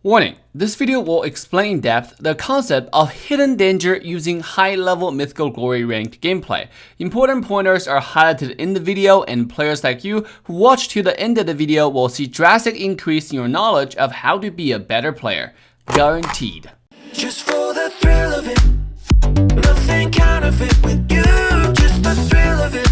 Warning, this video will explain in depth the concept of hidden danger using high-level Mythical Glory ranked gameplay. Important pointers are highlighted in the video, and players like you who watch to the end of the video will see drastic increase in your knowledge of how to be a better player. Guaranteed. Just for the thrill of it, nothing counterfeit with you, just the thrill of it.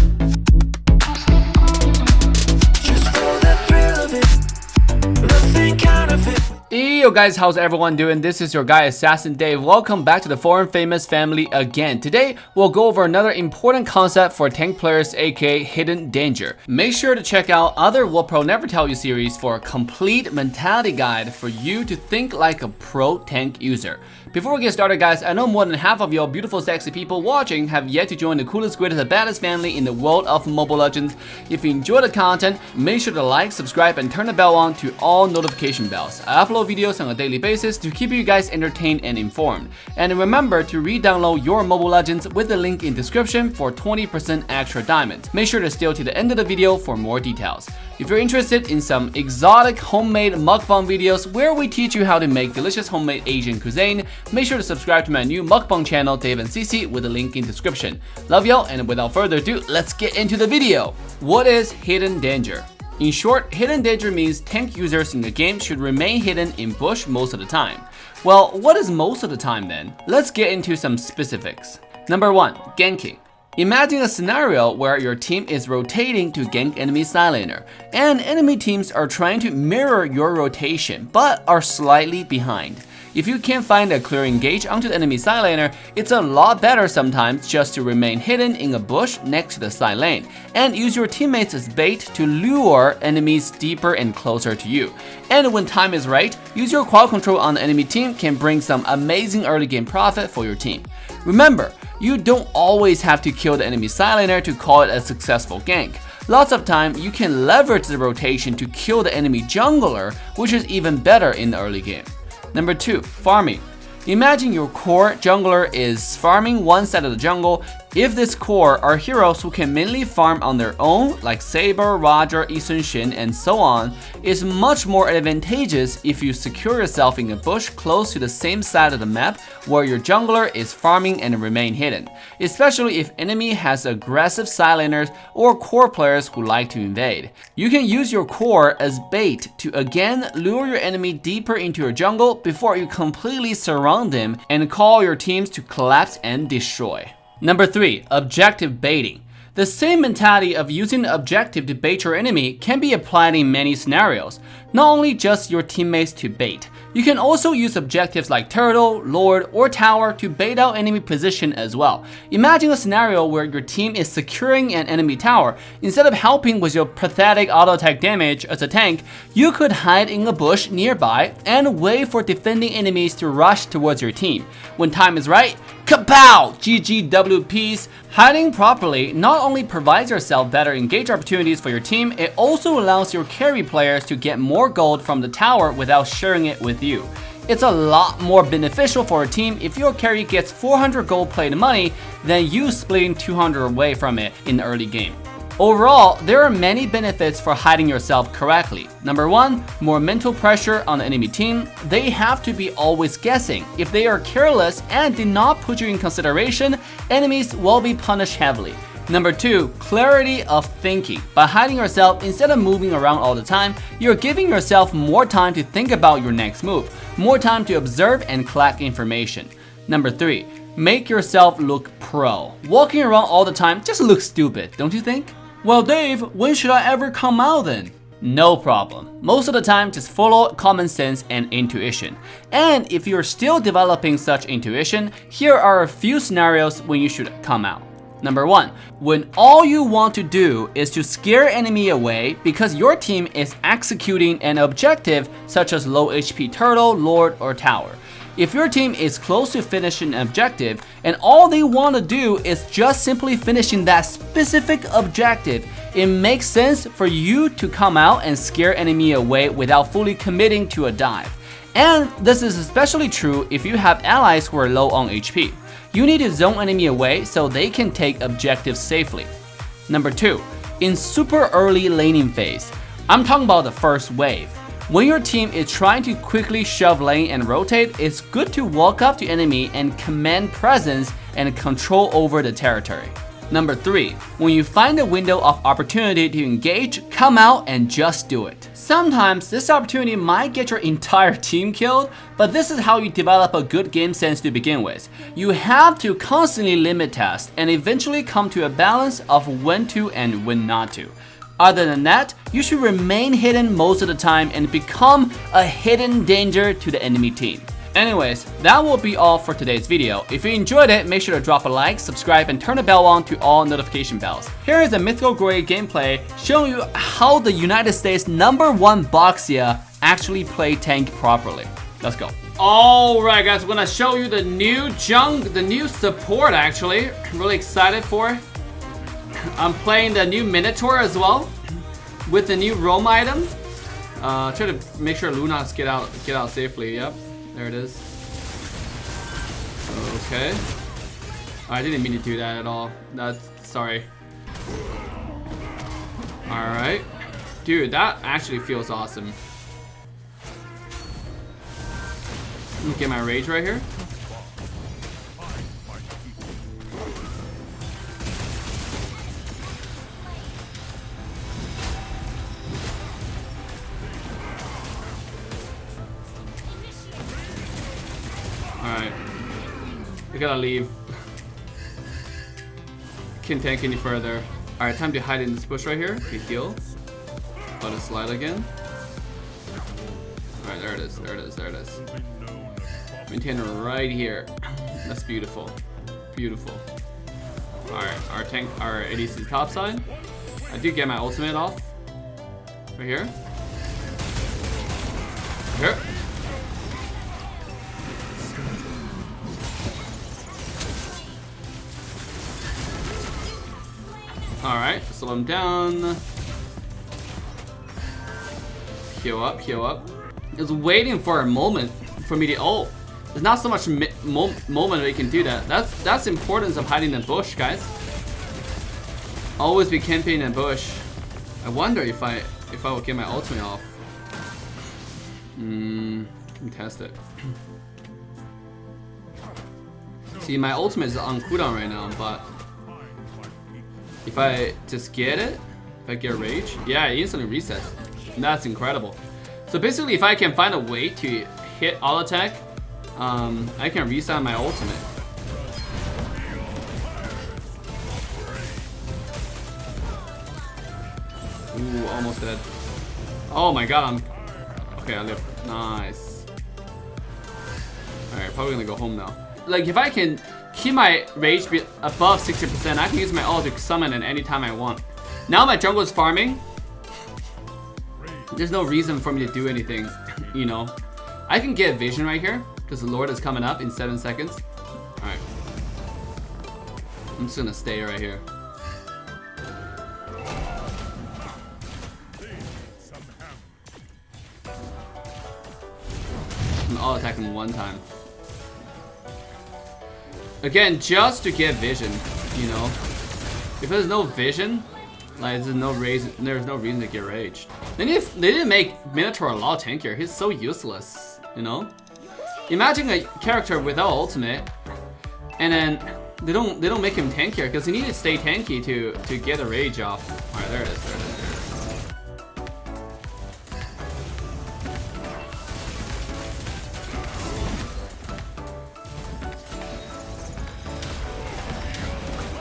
Just for the thrill of it, nothing counterfeit. Yo guys, how's everyone doing? This is your guy AssassinDave. Welcome back to the foreign famous family again. Today, we'll go over another important concept for tank players, aka hidden danger. Make sure to check out other What Pro Never Tell You series for a complete mentality guide for you to think like a pro tank user. Before we get started guys, I know more than half of your beautiful sexy people watching have yet to join the coolest, greatest, and baddest family in the world of Mobile Legends. If you enjoy the content, make sure to like, subscribe, and turn the bell on to all notification bells. I upload videos on a daily basis to keep you guys entertained and informed. And remember to re-download your Mobile Legends with the link in description for 20% extra diamonds. Make sure to stay till the end of the video for more details. If you're interested in some exotic homemade mukbang videos where we teach you how to make delicious homemade Asian cuisine, make sure to subscribe to my new mukbang channel, Dave and CC, with the link in description. Love y'all, and without further ado, let's get into the video. What is hidden danger? In short, hidden danger means tank users in the game should remain hidden in bush most of the time. Well, what is most of the time then? Let's get into some specifics. Number 1. Ganking. Imagine a scenario where your team is rotating to gank enemy side laner, and enemy teams are trying to mirror your rotation, but are slightly behind. If you can't find a clear engage onto the enemy side laner, it's a lot better sometimes just to remain hidden in a bush next to the side lane, and use your teammates as bait to lure enemies deeper and closer to you. And when time is right, use your quad control on the enemy team can bring some amazing early game profit for your team. Remember, you don't always have to kill the enemy side laner to call it a successful gank. Lots of time, you can leverage the rotation to kill the enemy jungler, which is even better in the early game. Number 2. Farming. Imagine your core jungler is farming one side of the jungle. If this core are heroes who can mainly farm on their own, like Saber, Roger, Eastern Shin, and so on, it's much more advantageous if you secure yourself in a bush close to the same side of the map where your jungler is farming and remain hidden, especially if enemy has aggressive side laners or core players who like to invade. You can use your core as bait to again lure your enemy deeper into your jungle before you completely surround them and call your teams to collapse and destroy. Number 3. Objective baiting. The same mentality of using the objective to bait your enemy can be applied in many scenarios, not only just your teammates to bait. You can also use objectives like Turtle, Lord, or Tower to bait out enemy position as well. Imagine a scenario where your team is securing an enemy tower. Instead of helping with your pathetic auto attack damage as a tank, you could hide in a bush nearby and wait for defending enemies to rush towards your team. When time is right, kapow! GGWPs. Hiding properly not only provides yourself better engage opportunities for your team, it also allows your carry players to get more gold from the tower without sharing it with you. It's a lot more beneficial for a team if your carry gets 400 gold played money than you splitting 200 away from it in the early game. Overall, there are many benefits for hiding yourself correctly. Number 1, more mental pressure on the enemy team. They have to be always guessing. If they are careless and did not put you in consideration, enemies will be punished heavily. Number 2, clarity of thinking. By hiding yourself instead of moving around all the time, you're giving yourself more time to think about your next move, more time to observe and collect information. Number 3, make yourself look pro. Walking around all the time just looks stupid, don't you think? Well Dave, when should I ever come out then? No problem. Most of the time, just follow common sense and intuition. And if you're still developing such intuition, here are a few scenarios when you should come out. Number 1, when all you want to do is to scare enemy away because your team is executing an objective such as low HP Turtle, Lord, or Tower. If your team is close to finishing an objective and all they want to do is just simply finishing that specific objective, it makes sense for you to come out and scare enemy away without fully committing to a dive. And this is especially true if you have allies who are low on HP. You need to zone enemy away so they can take objectives safely. Number 2, in super early laning phase. I'm talking about the first wave. When your team is trying to quickly shove lane and rotate, it's good to walk up to enemy and command presence and control over the territory. Number 3, when you find a window of opportunity to engage, come out and just do it. Sometimes this opportunity might get your entire team killed, but this is how you develop a good game sense to begin with. You have to constantly limit test and eventually come to a balance of when to and when not to. Other than that, you should remain hidden most of the time and become a hidden danger to the enemy team. Anyways, that will be all for today's video. If you enjoyed it, make sure to drop a like, subscribe, and turn the bell on to all notification bells. Here is a Mythical Glory gameplay showing you how the United States #1 Boxia actually play tank properly. Let's go. Alright guys, we're gonna show you the new support actually. I'm really excited for it. I'm playing the new Minotaur as well with the new roam item. Try to make sure Lunas get out safely. Yep. There it is. Okay. I didn't mean to do that at all. Sorry. Alright. Dude, that actually feels awesome. Let me get my rage right here. Alright. We gotta leave. Can't tank any further. Alright, time to hide in this bush right here. Big deal. Let it slide again. Alright, there it is. There it is. There it is. Maintain it right here. That's beautiful. Beautiful. Alright, our ADC's top side. I do get my ultimate off. Right here. Here. Alright, slow him down. Heal up, heal up. It's waiting for a moment for me to ult. There's not so much moment that you can do that. That's the importance of hiding in the bush, guys. Always be camping in the bush. I wonder if I will get my ultimate off. Let me test it. See, my ultimate is on cooldown right now, but if I just get it, if I get rage, yeah, it instantly resets. That's incredible. So basically, if I can find a way to hit all attack, I can reset my ultimate. Ooh, almost dead. Oh my god, okay, I live. Nice. Alright, probably gonna go home now. Like, if I can keep my rage above 60%, I can use my ult to summon it anytime I want. Now my jungle is farming. There's no reason for me to do anything, you know. I can get vision right here, because the Lord is coming up in 7 seconds. Alright. I'm just gonna stay right here. I'll attack him one time. Again, just to get vision, you know. If there's no vision, like there's no reason to get raged. Then if they didn't make Minotaur a lot tankier, he's so useless, you know. Imagine a character without ultimate, and then they don't make him tankier because he needs to stay tanky to get a rage off. All right, there it is. There it is.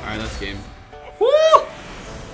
Alright, that's game. Woo!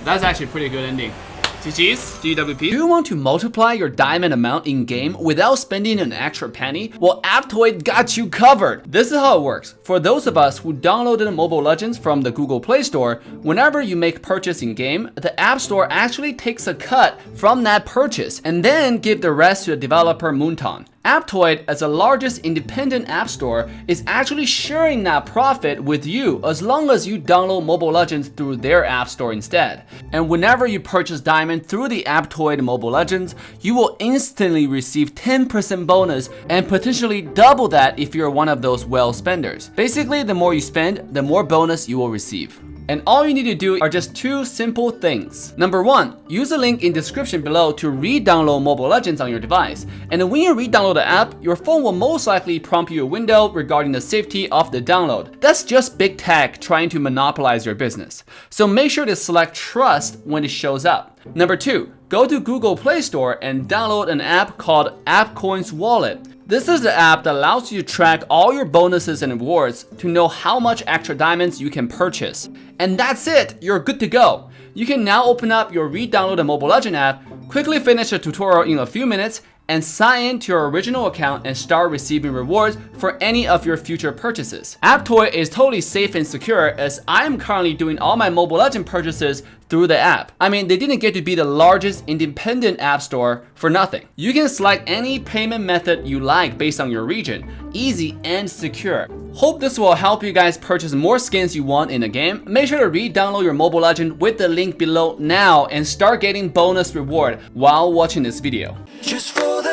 That's actually a pretty good ending. GG's, GWP. Do you want to multiply your diamond amount in game without spending an extra penny? Well, Aptoide got you covered. This is how it works. For those of us who downloaded Mobile Legends from the Google Play Store, whenever you make purchase in game, the App Store actually takes a cut from that purchase and then give the rest to the developer Moonton. Aptoide, as the largest independent app store, is actually sharing that profit with you as long as you download Mobile Legends through their app store instead. And whenever you purchase Diamond through the Aptoide Mobile Legends, you will instantly receive 10% bonus and potentially double that if you're one of those well spenders. Basically, the more you spend, the more bonus you will receive. And all you need to do are just 2 simple things. Number 1, use the link in description below to re-download Mobile Legends on your device. And when you re-download the app, your phone will most likely prompt you a window regarding the safety of the download. That's just big tech trying to monopolize your business. So make sure to select trust when it shows up. Number 2, go to Google Play Store and download an app called AppCoins Wallet. This is the app that allows you to track all your bonuses and rewards to know how much extra diamonds you can purchase. And that's it, you're good to go. You can now open up your re-downloaded Mobile Legends app, quickly finish the tutorial in a few minutes, and sign in to your original account and start receiving rewards for any of your future purchases. AppToy is totally safe and secure as I am currently doing all my Mobile Legends purchases through the app. I mean, they didn't get to be the largest independent app store for nothing. You can select any payment method you like based on your region. Easy and secure. Hope this will help you guys purchase more skins you want in the game. Make sure to re-download your Mobile Legend with the link below now and start getting bonus reward while watching this video. Just for the